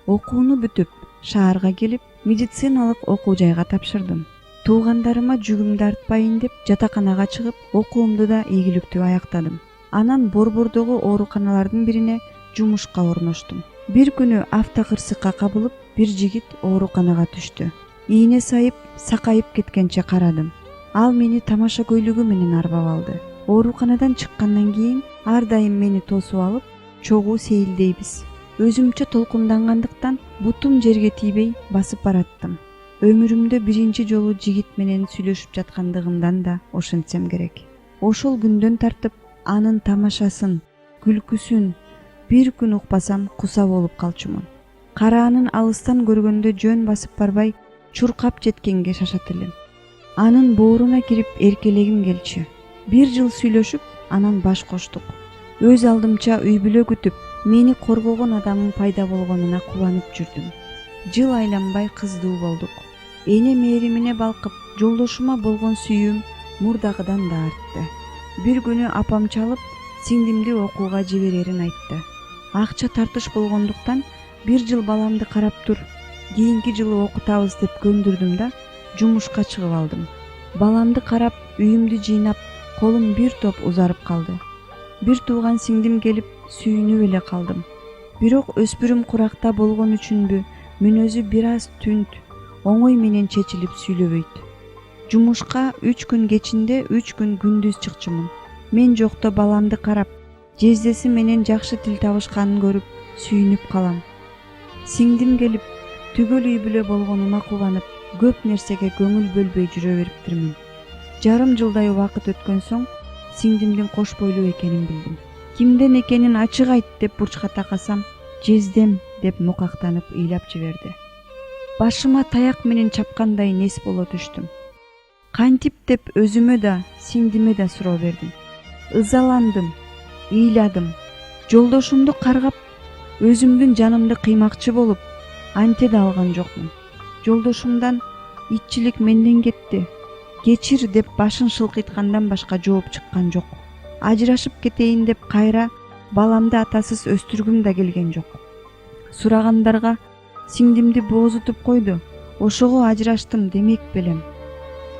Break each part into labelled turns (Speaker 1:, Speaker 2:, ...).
Speaker 1: Окууну бүтүп шаарга келип медициналык окуу жайга тапшырдым. Туугандарыма жүгүмдү артпайын деп жатаканага чыгып окуумду да ийгиликтүү аяктадым. Анан Борбордогу ооруканалардын бирине жумушка орноштум. Бир күнү автокырсыкка кабылып бир жигит ооруканага түштү. Ийне сайып сакайып кеткенче карадым. Ал мени тамаша көйлөгү менен арбап алды. Ооруканадан чыккандан кийин ар дайым мени тосуп алып чогуу сейилдейбиз. Өзүмчө толкундангандыктан бутум жерге тийбей басып бараттым. Өмүрүмдө биринчи жолу жигит менен сүйлөшүп жаткандыгымдан да ошентсем керек. Ошол күндөн тартып анын тамашасын, күлкүсүн бир күн укпасам куса болуп калчумун. Караанын алыстан көргөндө жөн басып барбай чуркап жеткенге шашат элем. Анын бооруна кирип эркелегим келчү. Бир жыл сүйлөшүп, анан баш коштук. Өз алдымча үй бүлө күтүп, мени коргогон адамым пайда болгонуна кубанып жүрдүм. Жыл айланбай кыздуу болдук. Эне мээримине балкып, жолдошума болгон сүйүүм мурдагыдан да артты. Бир күнү апам чалып, сиңдимди окууга жиберерин айтты. Акча тартыш болгондуктан бир жыл баламды карап тур, кийинки жылы окутабыз деп көндүрдүм да жумушка чыгып алдым. Баламды карап, үйүмдү жыйнап, колум бир топ узарып калды. Бир тууган сиңдим келип сүйүнүп эле калдым. Бирок өспүрүм куракта болгон үчүнбү, мүнөзү бир аз түнт, оңой менен чечилип сүйлөбөйт. Жумушка 3 күн кечинде 3 күн күндүз чыкчумун. Мен жокто баламды карап, жездеси менен жакшы тил табышканын көрүп сүйүнүп калам. Сиңдим келип, түгөл үй бүлө болгонума кубанып, көп нерсеге көңүл бөлбөй жүрө бериптирмин. Жарым жылдай убакыт өткөн соң сиңдимдин кош бойлуу экенин билдим. Кимден экенин ачык айт деп бурчка такасам, жездем деп мукактанып ыйлап жиберди. Башыма таяк менен чапкандай нес боло түштүм. Кантип деп өзүмө да, сиңдиме да суроо бердим. Ызаландым, ыйладым. Жолдошумду каргап, өзүмдүн жанымды кыймакчы болуп, анте да алган жокмун. Жолдошумдан итчилик менден кетти, кечир деп башын шылкыйткандан башка жооп чыккан жок. Ажырашып кетейин деп кайра баламды атасыз өстүргүм да келген жок. Сурагандарга сиңдимди боозутуп койду, ошого ажыраштым демек белем.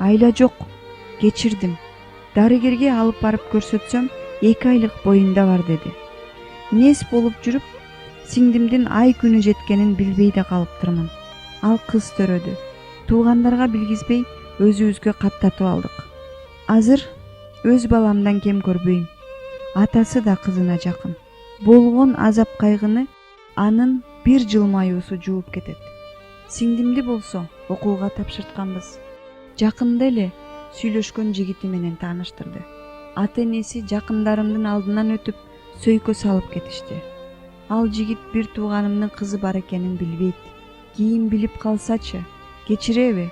Speaker 1: Айла жок, кечирдим. Дарыгерге алып барып көрсөтсөм, 2 айлык боюнда бар деди. Нес болуп жүрүп, сиңдимдин ай күнү жеткенин билбей да калыптырмын. Ал кыз төрөдү. Туугандарга билгизбей өзүбүзгө каттатып алдык. Азыр өз баламдан кем көрбөйм. Атасы да кызына жакын. Болгон азап кайгыны анын бир жылмаюусу жууп кетет. Сиңдимди болсо окууга тапшыртканбыз. Жакында эле сүйлөшкөн жигити менен тааныштырды. Ата-энеси жакындарымдын алдынан өтүп, сөйкө салып кетишти. Ал жигит бир тууганымдын кызы бар экенин билбейт. Кийин билип калсачы, кечиреби?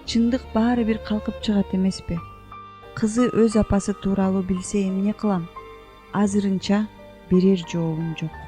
Speaker 1: Чындык баары бир калкып чыгат эмеспи? Кызы өз апасы тууралуу билсе эмне кылам? Азырынча берер жообум жок.